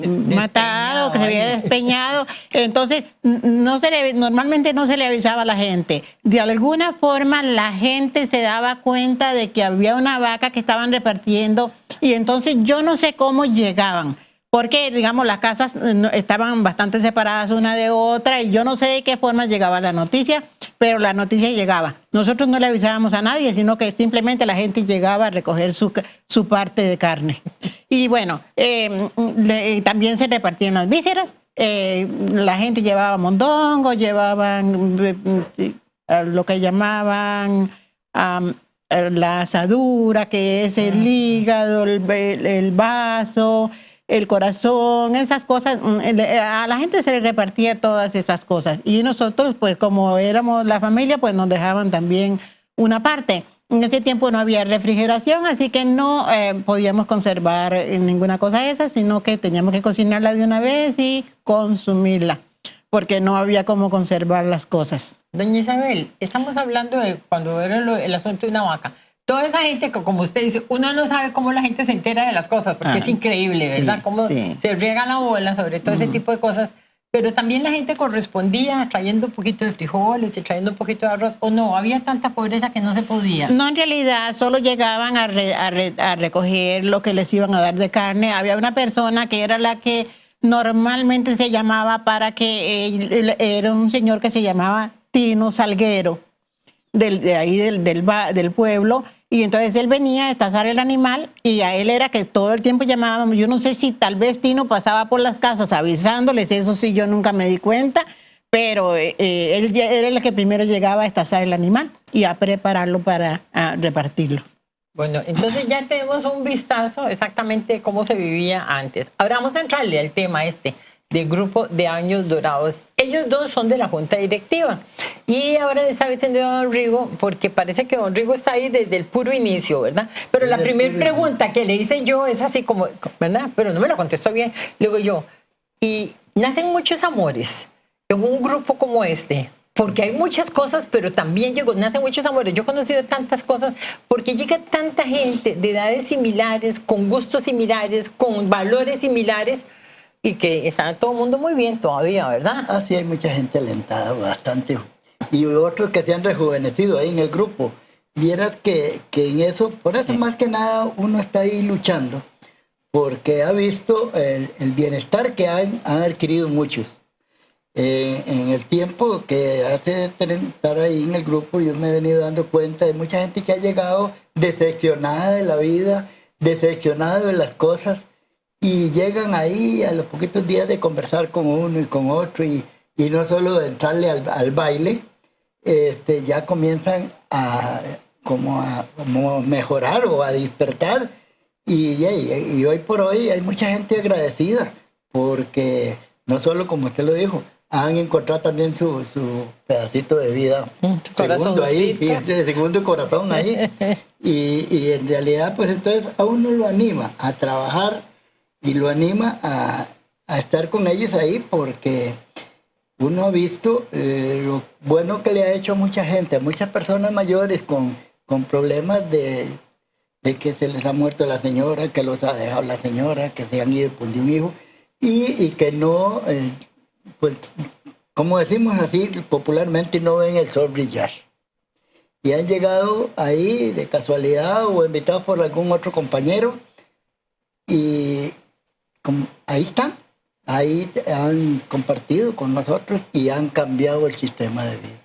Speaker 3: matado, que se había despeñado, entonces normalmente no se le avisaba a la gente. De alguna forma la gente se daba cuenta de que había una vaca que estaban repartiendo y entonces yo no sé cómo llegaban. Porque, digamos, las casas estaban bastante separadas una de otra y yo no sé de qué forma llegaba la noticia, pero la noticia llegaba. Nosotros no le avisábamos a nadie, sino que simplemente la gente llegaba a recoger su parte de carne. Y bueno, también se repartían las vísceras. La gente llevaba mondongo, llevaban lo que llamaban la asadura, que es el hígado, el vaso, el corazón, esas cosas. A la gente se le repartía todas esas cosas y nosotros, pues como éramos la familia, pues nos dejaban también una parte. En ese tiempo no había refrigeración, así que no podíamos conservar ninguna cosa de esas, sino que teníamos que cocinarla de una vez y consumirla, porque no había cómo conservar las cosas.
Speaker 1: Doña Isabel, estamos hablando de cuando era el asunto de una vaca. Toda esa gente que, como usted dice, uno no sabe cómo la gente se entera de las cosas, porque es increíble, ¿verdad? Cómo se riega la bola sobre todo ese tipo de cosas. Pero también la gente correspondía trayendo un poquito de frijoles y trayendo un poquito de arroz. ¿O no? Había tanta pobreza que no se podía.
Speaker 3: No, en realidad solo llegaban a recoger lo que les iban a dar de carne. Había una persona que era la que normalmente se llamaba para que era un señor que se llamaba Tino Salguero, de ahí del pueblo, y entonces él venía a destazar el animal y a él era que todo el tiempo llamábamos. Yo no sé si tal vez Tino pasaba por las casas avisándoles, eso sí yo nunca me di cuenta, pero él era el que primero llegaba a destazar el animal y a prepararlo para repartirlo.
Speaker 1: Bueno, entonces ya tenemos un vistazo exactamente de cómo se vivía antes. Ahora vamos a entrarle al tema del grupo de Años Dorados. Ellos dos son de la junta directiva. Y ahora le estaba diciendo a don Rigo, porque parece que don Rigo está ahí desde el puro inicio, ¿verdad? Pero la primera pregunta que le hice yo es así como, ¿verdad? Pero no me la contestó bien. Le digo yo, y nacen muchos amores en un grupo como este, porque hay muchas cosas, pero también nacen muchos amores. Yo he conocido tantas cosas, porque llega tanta gente de edades similares, con gustos similares, con valores similares, y que está todo el mundo muy bien todavía, ¿verdad?
Speaker 2: Ah, sí, hay mucha gente alentada, bastante. Y otros que se han rejuvenecido ahí en el grupo. Vieras que en eso, por eso más que nada uno está ahí luchando, porque ha visto el bienestar que han adquirido muchos. En el tiempo que hace estar ahí en el grupo, yo me he venido dando cuenta de mucha gente que ha llegado decepcionada de la vida, decepcionada de las cosas, y llegan ahí a los poquitos días de conversar con uno y con otro, y no solo de entrarle al baile, ya comienzan como mejorar o a despertar, y hoy por hoy hay mucha gente agradecida, porque no solo como usted lo dijo, han encontrado también su pedacito de vida, segundo ahí,
Speaker 1: Corazoncito.
Speaker 2: segundo corazón ahí. Y en realidad, pues entonces a uno lo anima a trabajar y lo anima a estar con ellos ahí, porque uno ha visto lo bueno que le ha hecho a mucha gente, a muchas personas mayores con problemas de que se les ha muerto la señora, que los ha dejado la señora, que se han ido de un hijo, y que no, pues, como decimos así popularmente, no ven el sol brillar. Y han llegado ahí de casualidad o invitados por algún otro compañero, y ahí están, ahí han compartido con nosotros y han cambiado el sistema de vida.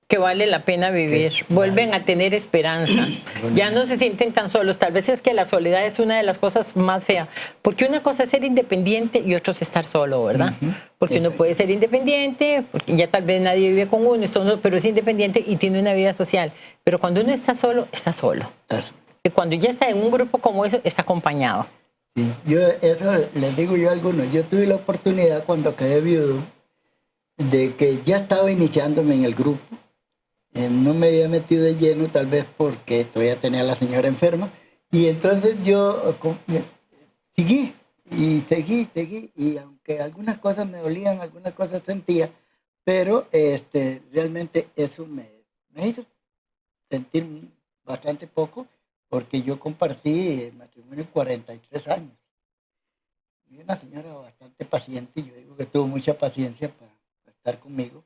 Speaker 1: Que vale la pena vivir, vuelven a tener esperanza, ya no se sienten tan solos. Tal vez es que la soledad es una de las cosas más feas, porque una cosa es ser independiente y otra es estar solo, ¿verdad? Porque uno puede ser independiente, porque ya tal vez nadie vive con uno, pero es independiente y tiene una vida social, pero cuando uno está solo, está solo. Y cuando ya está en un grupo como eso, está acompañado.
Speaker 2: Sí. Eso les digo yo a algunos, yo tuve la oportunidad cuando quedé viudo, de que ya estaba iniciándome en el grupo. No me había metido de lleno, tal vez porque todavía tenía a la señora enferma. Y entonces yo seguí, y aunque algunas cosas me dolían, algunas cosas sentía, pero realmente eso me hizo sentir bastante poco, porque yo compartí el matrimonio 43 años. Y una señora bastante paciente, y yo digo que tuvo mucha paciencia para estar conmigo.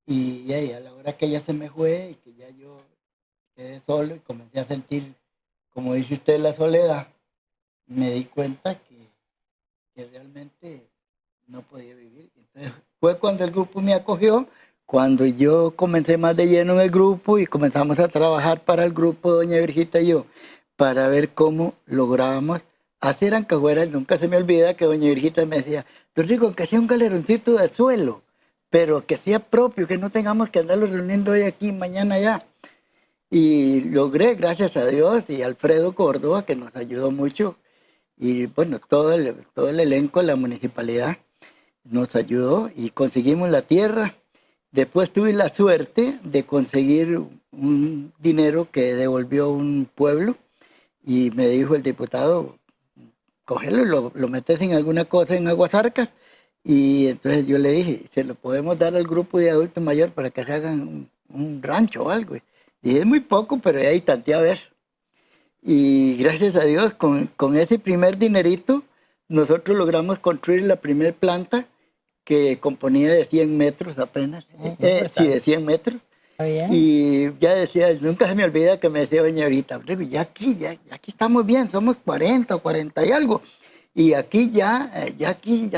Speaker 2: Y a la hora que ella se me fue y que ya yo quedé solo y comencé a sentir, como dice usted, la soledad, me di cuenta que realmente no podía vivir. Entonces fue cuando el grupo me acogió, cuando yo comencé más de lleno en el grupo y comenzamos a trabajar para el grupo, doña Virgita y yo, para ver cómo lográbamos hacer ancahueras. Nunca se me olvida que doña Virgita me decía, don Rico, que sea un galeroncito de suelo, pero que sea propio, que no tengamos que andarlo reuniendo hoy aquí, mañana allá. Y logré, gracias a Dios, y Alfredo Córdoba, que nos ayudó mucho, y bueno, todo el elenco de la municipalidad nos ayudó y conseguimos la tierra. Después tuve la suerte de conseguir un dinero que devolvió un pueblo, y me dijo el diputado, cógelo y lo metes en alguna cosa en Aguasarcas. Y entonces yo le dije, se lo podemos dar al grupo de adultos mayores para que se hagan un rancho o algo. Y es muy poco, pero ahí tanteé a ver. Y gracias a Dios, con ese primer dinerito, nosotros logramos construir la primera planta, que componía de 100 metros apenas. Sí, de 100 metros. Y ya decía, nunca se me olvida que me decía doña ahorita, ya aquí estamos bien, somos 40 o 40 y algo. Y aquí ya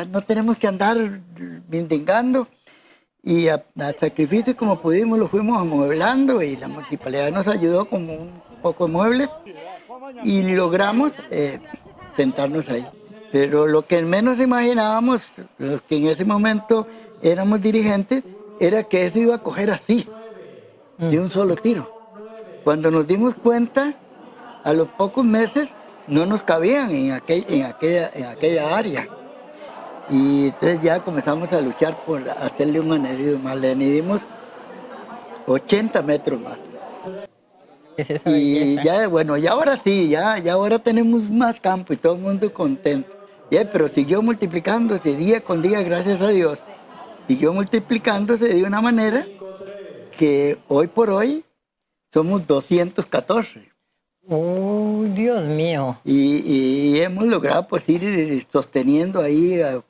Speaker 2: no tenemos que andar mendigando. Y a sacrificio como pudimos lo fuimos amueblando, y la municipalidad nos ayudó con un poco de muebles y logramos sentarnos ahí. Pero lo que menos imaginábamos, los que en ese momento éramos dirigentes, era que eso iba a coger así, de un solo tiro. Cuando nos dimos cuenta, a los pocos meses, no nos cabían en aquella área. Y entonces ya comenzamos a luchar por hacerle un anedido más. Le anidimos 80 metros más. Y ya, bueno, y ahora sí, ya ahora tenemos más campo y todo el mundo contento. Pero siguió multiplicándose día con día, gracias a Dios. Siguió multiplicándose de una manera que hoy por hoy somos 214.
Speaker 1: ¡Oh, Dios mío!
Speaker 2: Y hemos logrado pues ir sosteniendo ahí a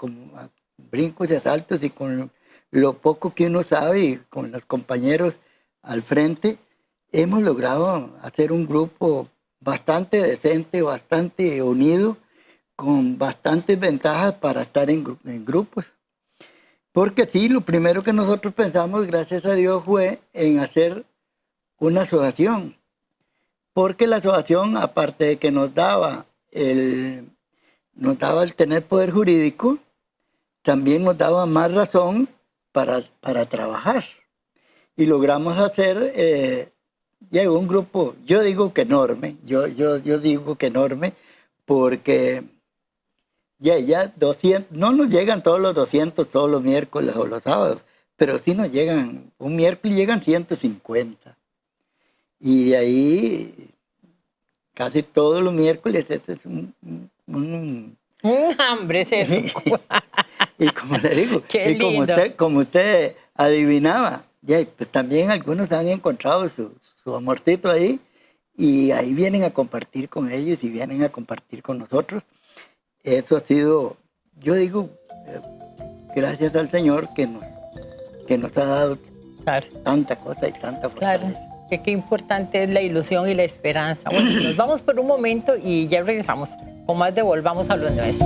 Speaker 2: brincos y asaltos, y con lo poco que uno sabe y con los compañeros al frente, hemos logrado hacer un grupo bastante decente, bastante unido, con bastantes ventajas para estar en grupos. Porque sí, lo primero que nosotros pensamos, gracias a Dios, fue en hacer una asociación. Porque la asociación, aparte de que nos daba el tener poder jurídico, también nos daba más razón para trabajar. Y logramos hacer, llegó un grupo, yo digo que enorme, yo digo que enorme, porque ya 200, no nos llegan todos los 200 todos los miércoles o los sábados, pero sí nos llegan, un miércoles llegan 150. Y de ahí, casi todos los miércoles, este es un
Speaker 1: hambre es eso.
Speaker 2: y como le digo,
Speaker 1: Qué
Speaker 2: y como usted adivinaba, ya, pues también algunos han encontrado su amorcito ahí y ahí vienen a compartir con ellos y vienen a compartir con nosotros. Eso ha sido, yo digo, gracias al Señor que nos ha dado
Speaker 1: Claro.
Speaker 2: tanta cosa y tanta fortaleza.
Speaker 1: Claro, que qué importante es la ilusión y la esperanza. Bueno, nos vamos por un momento y ya regresamos con más de Volvamos a lo Nuestro.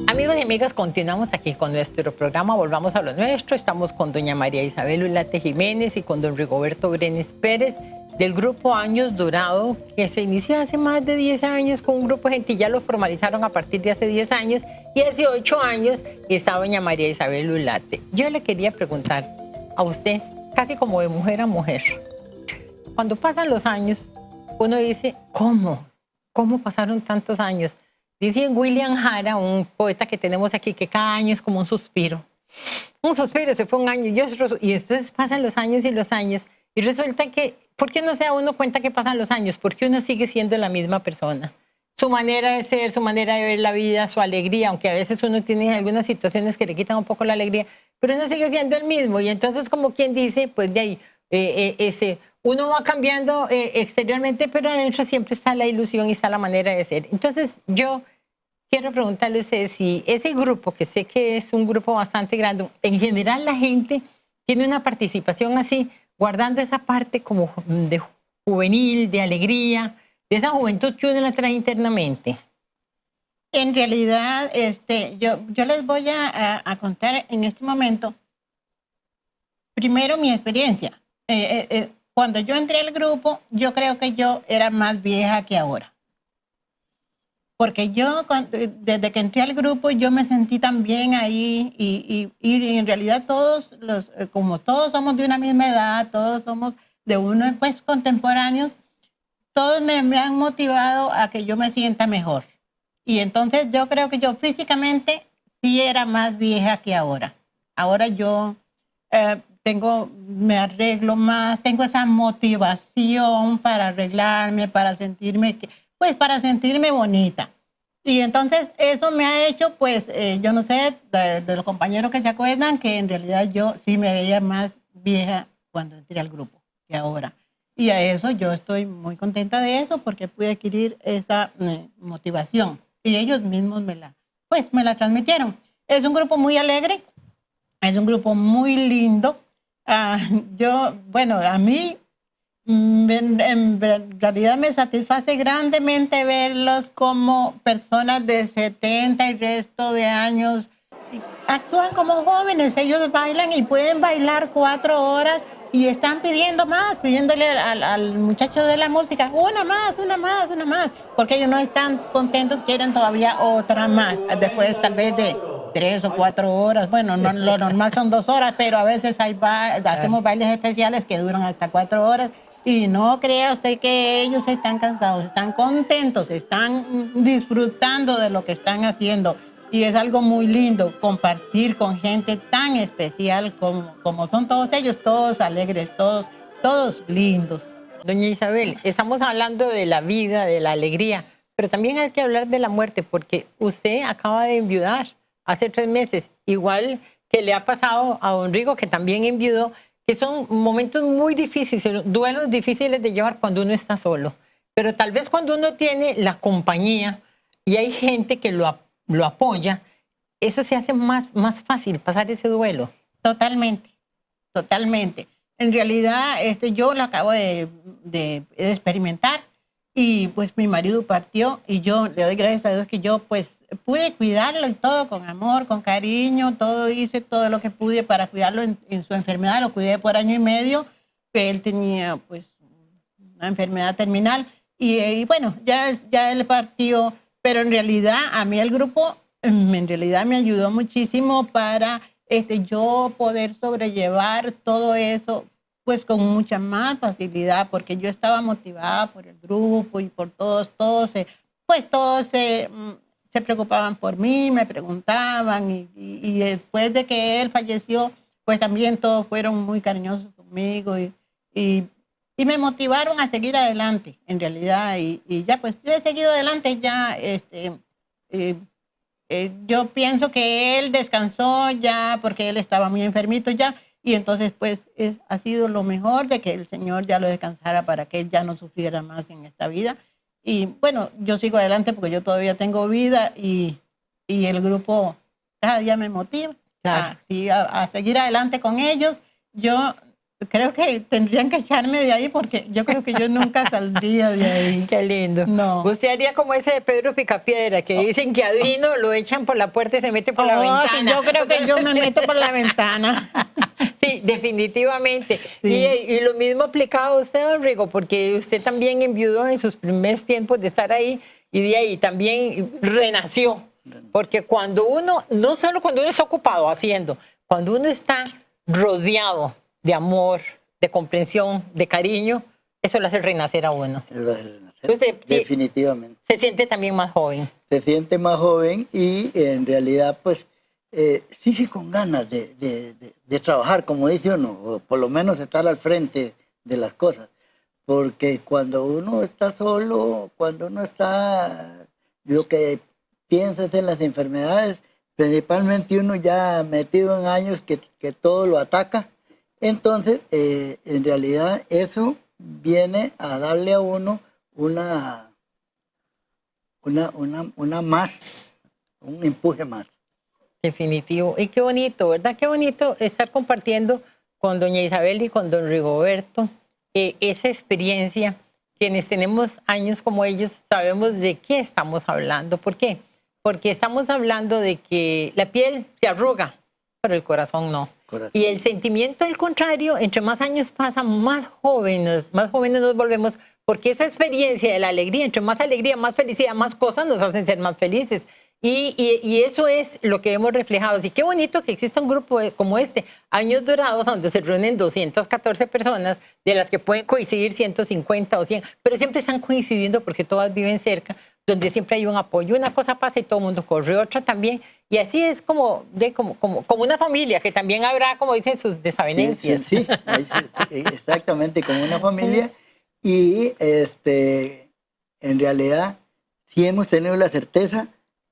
Speaker 1: Amigos y amigas, continuamos aquí con nuestro programa Volvamos a lo Nuestro. Estamos con doña María Isabel Ulate Jiménez y con don Rigoberto Brenes Pérez del grupo Años Dorado, que se inició hace más de 10 años con un grupo de gente y ya lo formalizaron a partir de hace 10 años y hace 8 años está doña María Isabel Ulate. Yo le quería preguntar a usted, casi como de mujer a mujer, cuando pasan los años, uno dice, ¿cómo pasaron tantos años? Dice William Jara, un poeta que tenemos aquí, que cada año es como un suspiro. Un suspiro, se fue un año y entonces pasan los años y resulta que, ¿por qué no se da uno cuenta que pasan los años? Porque uno sigue siendo la misma persona. Su manera de ser, su manera de ver la vida, su alegría, aunque a veces uno tiene algunas situaciones que le quitan un poco la alegría, pero uno sigue siendo el mismo. Y entonces, como quien dice, pues de ahí, uno va cambiando exteriormente, pero adentro siempre está la ilusión y está la manera de ser. Entonces, yo quiero preguntarle a usted si ese grupo, que sé que es un grupo bastante grande, en general la gente tiene una participación así, guardando esa parte como de juvenil, de alegría, de esa juventud que uno la trae internamente.
Speaker 3: En realidad, yo les voy a contar en este momento, primero mi experiencia. Cuando yo entré al grupo, yo creo que yo era más vieja que ahora. Porque yo, desde que entré al grupo, yo me sentí tan bien ahí y en realidad como todos somos de una misma edad, todos somos de uno, pues, contemporáneos, todos me han motivado a que yo me sienta mejor. Y entonces yo creo que yo físicamente sí era más vieja que ahora. Ahora yo me arreglo más, tengo esa motivación para arreglarme, para sentirme bonita. Y entonces eso me ha hecho, pues, yo no sé, de los compañeros que se acuerdan, que en realidad yo sí me veía más vieja cuando entré al grupo que ahora. Y a eso yo estoy muy contenta de eso porque pude adquirir esa motivación. Y ellos mismos me la transmitieron. Es un grupo muy alegre, es un grupo muy lindo. A mí en realidad me satisface grandemente verlos como personas de 70 y resto de años. Actúan como jóvenes, ellos bailan y pueden bailar 4 horas y están pidiendo más, pidiéndole al muchacho de la música, una más, porque ellos no están contentos, quieren todavía otra más, después tal vez de 3 o 4 horas, bueno, no, lo normal son 2 horas, pero a veces hacemos bailes especiales que duran hasta 4 horas. Y no crea usted que ellos están cansados, están contentos, están disfrutando de lo que están haciendo. Y es algo muy lindo compartir con gente tan especial como son todos ellos, todos alegres, todos lindos.
Speaker 1: Doña Isabel, estamos hablando de la vida, de la alegría, pero también hay que hablar de la muerte, porque usted acaba de enviudar hace 3 meses, igual que le ha pasado a don Rigo, que también enviudó, que son momentos muy difíciles, duelos difíciles de llevar cuando uno está solo. Pero tal vez cuando uno tiene la compañía y hay gente que lo apoya, eso se hace más fácil, pasar ese duelo.
Speaker 3: Totalmente. En realidad, yo lo acabo de experimentar y pues mi marido partió y yo le doy gracias a Dios que yo pues pude cuidarlo y todo con amor, con cariño, todo hice todo lo que pude para cuidarlo en su enfermedad, lo cuidé por año y medio, que él tenía pues una enfermedad terminal y bueno, ya él partió, pero en realidad a mí el grupo en realidad me ayudó muchísimo para yo poder sobrellevar todo eso pues con mucha más facilidad, porque yo estaba motivada por el grupo y por todos se preocupaban por mí, me preguntaban y después de que él falleció, pues también todos fueron muy cariñosos conmigo y, y me motivaron a seguir adelante, en realidad, y ya pues yo he seguido adelante, ya yo pienso que él descansó ya porque él estaba muy enfermito ya, y entonces pues ha sido lo mejor de que el Señor ya lo descansara para que él ya no sufriera más en esta vida. Y bueno, yo sigo adelante porque yo todavía tengo vida y el grupo cada día me motiva
Speaker 1: Claro.
Speaker 3: a seguir adelante con ellos. Yo creo que tendrían que echarme de ahí porque yo creo que yo nunca saldría de ahí.
Speaker 1: Qué lindo.
Speaker 3: No.
Speaker 1: Usted haría como ese de Pedro Picapiedra, que dicen que a Dino lo echan por la puerta y se mete por la
Speaker 3: Sí,
Speaker 1: ventana.
Speaker 3: yo creo que yo me meto por la ventana.
Speaker 1: Sí, definitivamente.
Speaker 3: Sí.
Speaker 1: Y lo mismo aplicado a usted, don Rigo, porque usted también enviudó en sus primeros tiempos de estar ahí y de ahí también renació. Porque cuando uno, no solo cuando uno está ocupado haciendo, cuando uno está rodeado de amor, de comprensión, de cariño, eso lo hace renacer a uno. Usted
Speaker 2: Definitivamente.
Speaker 1: se siente también más joven.
Speaker 2: Se siente más joven y en realidad pues sigue con ganas de trabajar, como dice uno, o por lo menos estar al frente de las cosas. Porque cuando uno está solo, cuando uno está, lo que piensa es en las enfermedades, principalmente uno ya metido en años que todo lo ataca, entonces en realidad eso viene a darle a uno una más, un empuje más.
Speaker 1: Definitivo. Y qué bonito, ¿verdad? Qué bonito estar compartiendo con doña Isabel y con don Rigoberto esa experiencia. Quienes tenemos años como ellos sabemos de qué estamos hablando. ¿Por qué? Porque estamos hablando de que la piel se arruga, pero el corazón no. Y el sentimiento, al contrario, entre más años pasan, más jóvenes nos volvemos, porque esa experiencia de la alegría, entre más alegría, más felicidad, más cosas nos hacen ser más felices. Y eso es lo que hemos reflejado. Así que bonito que exista un grupo como este, Años Dorados, donde se reúnen 214 personas, de las que pueden coincidir 150 o 100, pero siempre están coincidiendo porque todas viven cerca, donde siempre hay un apoyo. Una cosa pasa y todo el mundo corre, otra también. Y así es como una familia, que también habrá, como dicen, sus desavenencias.
Speaker 2: Sí, exactamente, como una familia. Y en realidad sí hemos tenido la certeza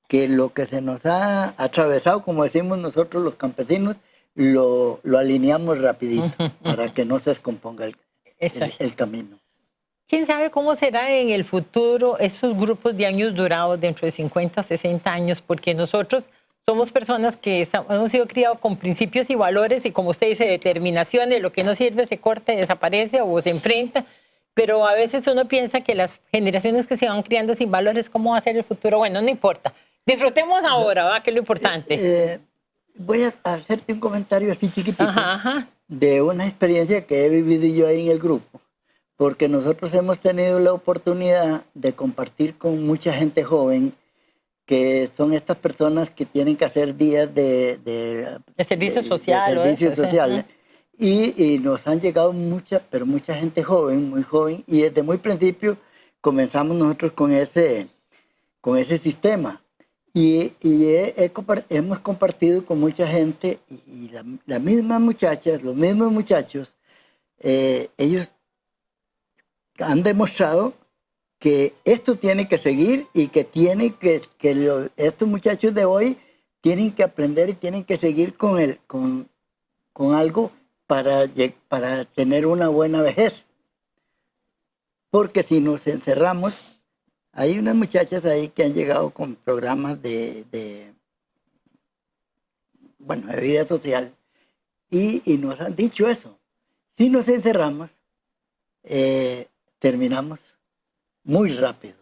Speaker 2: que lo que se nos ha atravesado, como decimos nosotros los campesinos, lo alineamos rapidito para que no se descomponga el camino.
Speaker 1: ¿Quién sabe cómo será en el futuro esos grupos de Años Dorados dentro de 50, 60 años? Porque nosotros somos personas que hemos sido criados con principios y valores y, como usted dice, determinaciones. Lo que no sirve se corta, desaparece o se enfrenta. Pero a veces uno piensa que las generaciones que se van criando sin valores, ¿cómo va a ser el futuro? Bueno, no importa. Disfrutemos ahora, ¿va? Que es lo importante.
Speaker 2: Voy a hacerte un comentario así chiquitito de una experiencia que he vivido yo ahí en el grupo, porque nosotros hemos tenido la oportunidad de compartir con mucha gente joven, que son estas personas que tienen que hacer días de
Speaker 1: servicio social.
Speaker 2: De servicios sociales. Y nos han llegado mucha gente joven, muy joven, y desde muy principio comenzamos nosotros con ese sistema. Y hemos compartido con mucha gente y las mismas muchachas, los mismos muchachos, ellos han demostrado que esto tiene que seguir y que estos muchachos de hoy tienen que aprender y tienen que seguir con algo para tener una buena vejez. Porque si nos encerramos, hay unas muchachas ahí que han llegado con programas de vida social y nos han dicho eso. Si nos encerramos, terminamos muy rápido.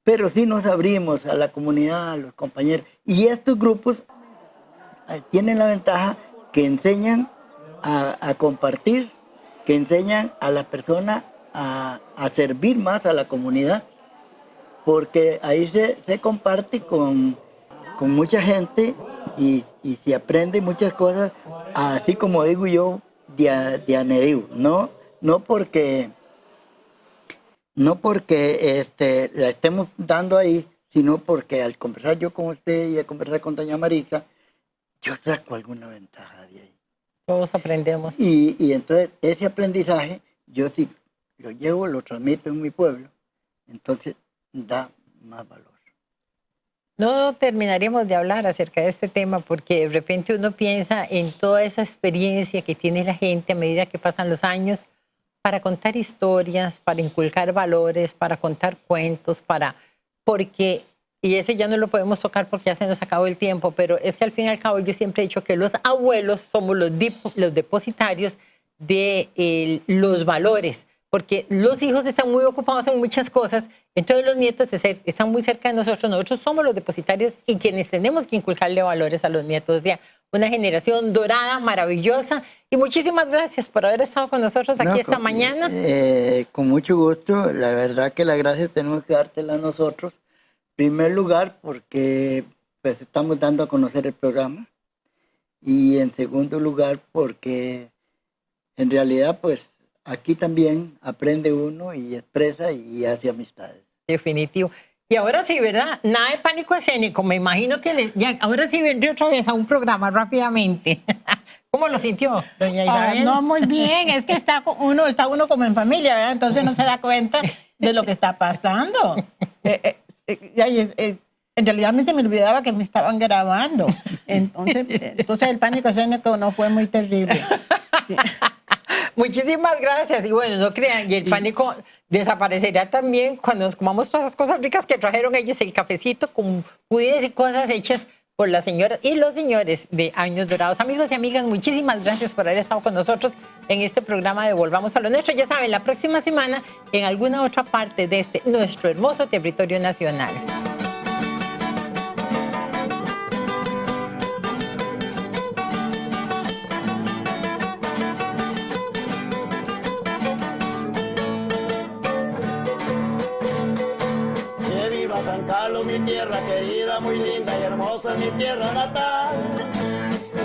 Speaker 2: Pero sí nos abrimos a la comunidad, a los compañeros. Y estos grupos tienen la ventaja que enseñan a compartir, que enseñan a la persona a servir más a la comunidad, porque ahí se comparte con mucha gente y se aprende muchas cosas, así como digo yo, de anedeu. No porque la estemos dando ahí, sino porque al conversar yo con usted y al conversar con doña Marisa, yo saco alguna ventaja de ahí.
Speaker 1: Todos aprendemos.
Speaker 2: Y entonces ese aprendizaje, yo sí lo llevo, lo transmito en mi pueblo, entonces da más valor.
Speaker 1: No terminaríamos de hablar acerca de este tema porque de repente uno piensa en toda esa experiencia que tiene la gente a medida que pasan los años para contar historias, para inculcar valores, para contar cuentos, porque, y eso ya no lo podemos tocar porque ya se nos acabó el tiempo, pero es que al fin y al cabo yo siempre he dicho que los abuelos somos los depositarios de los valores, porque los hijos están muy ocupados en muchas cosas, entonces los nietos están muy cerca de nosotros somos los depositarios y quienes tenemos que inculcarle valores a los nietos, ya una generación dorada, maravillosa, y muchísimas gracias por haber estado con nosotros aquí esta mañana.
Speaker 2: Con mucho gusto, la verdad que las gracias tenemos que dártela a nosotros, en primer lugar porque pues estamos dando a conocer el programa, y en segundo lugar porque en realidad pues aquí también aprende uno y expresa y hace amistades.
Speaker 1: Definitivo. Y ahora sí, ¿verdad? Nada de pánico escénico. Me imagino que ahora sí vendré otra vez a un programa rápidamente. ¿Cómo lo sintió, doña Isabel?
Speaker 3: No, muy bien. Es que está uno como en familia, ¿verdad? Entonces no se da cuenta de lo que está pasando. En realidad a mí se me olvidaba que me estaban grabando. Entonces el pánico escénico no fue muy terrible. Sí.
Speaker 1: Muchísimas gracias. Y bueno, no crean, y el pánico desaparecerá también cuando nos comamos todas las cosas ricas que trajeron ellos, el cafecito con pudines y cosas hechas por las señoras y los señores de Años Dorados. Amigos y amigas, muchísimas gracias por haber estado con nosotros en este programa de Volvamos a lo Nuestro. Ya saben, la próxima semana en alguna otra parte de nuestro hermoso territorio nacional.
Speaker 4: San Carlos, mi tierra querida, muy linda y hermosa, mi tierra natal.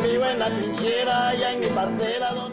Speaker 4: Vivo en la trinchera, allá en mi parcela.